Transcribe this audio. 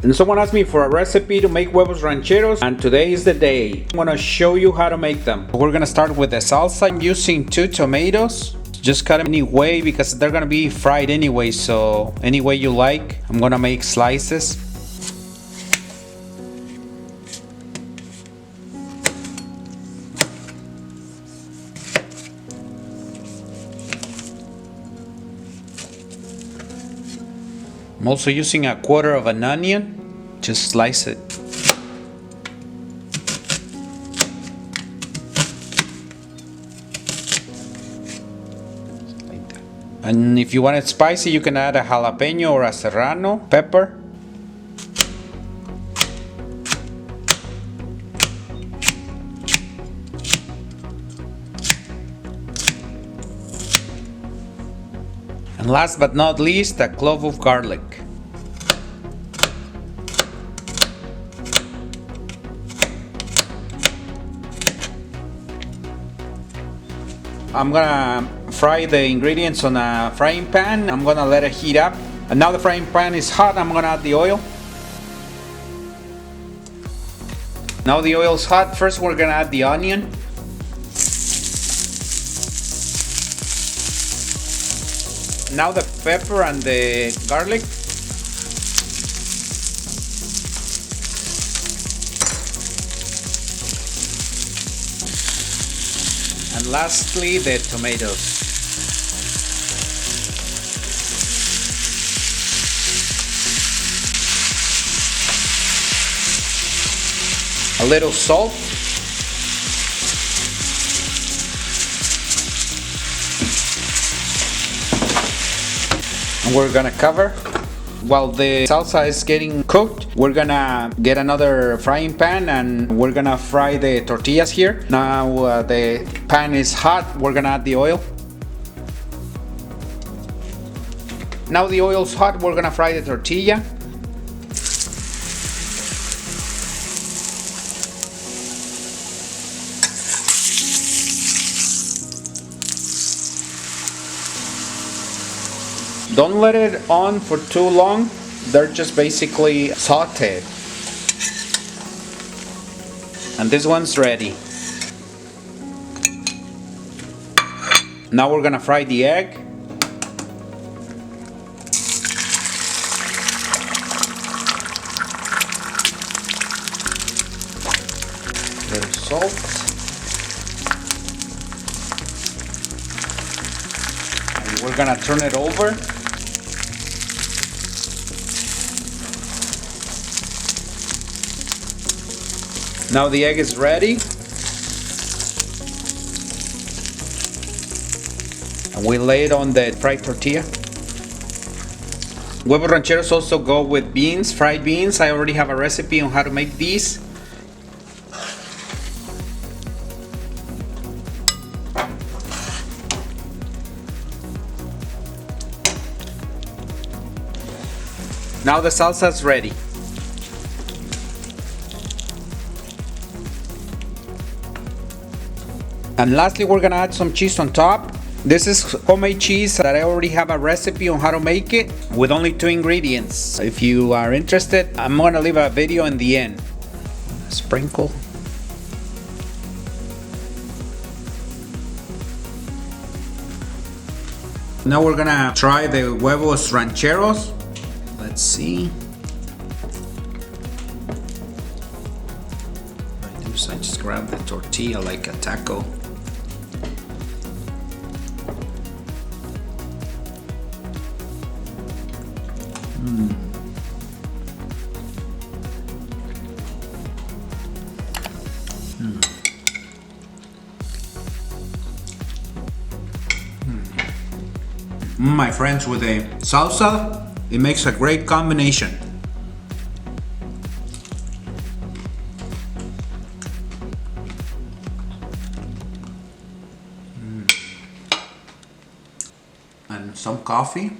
And someone asked me for a recipe to make huevos rancheros, and today is the day. I'm gonna show you how to make them. We're gonna start with the salsa. I'm using 2 tomatoes. Just cut them any way because they're gonna be fried anyway, so any way you like. I'm gonna make slices. I'm also using 1/4 of an onion. Just slice it. Like that. And if you want it spicy, you can add a jalapeno or a serrano pepper. And last but not least, a clove of garlic. I'm gonna fry the ingredients on a frying pan. I'm gonna let it heat up. And now the frying pan is hot, I'm gonna add the oil. Now the oil's hot, first we're gonna add the onion. Now the pepper and the garlic. And lastly, the tomatoes. A little salt. And we're gonna cover. While the salsa is getting cooked, we're gonna get another frying pan and we're gonna fry the tortillas here. Now the pan is hot, we're gonna add the oil. Now the oil's hot, we're gonna fry the tortilla. Don't let it on for too long. They're just basically sautéed. And this one's ready. Now we're gonna fry the egg. Little salt. And we're gonna turn it over. Now the egg is ready. And we lay it on the fried tortilla. Huevos rancheros also go with beans, fried beans. I already have a recipe on how to make these. Now the salsa is ready. And lastly, we're gonna add some cheese on top. This is homemade cheese that I already have a recipe on how to make it with only 2 ingredients. If you are interested, I'm gonna leave a video in the end. Sprinkle. Now we're gonna try the huevos rancheros. Let's see. I just grab the tortilla like a taco. My friends, with a salsa, it makes a great combination. And some coffee.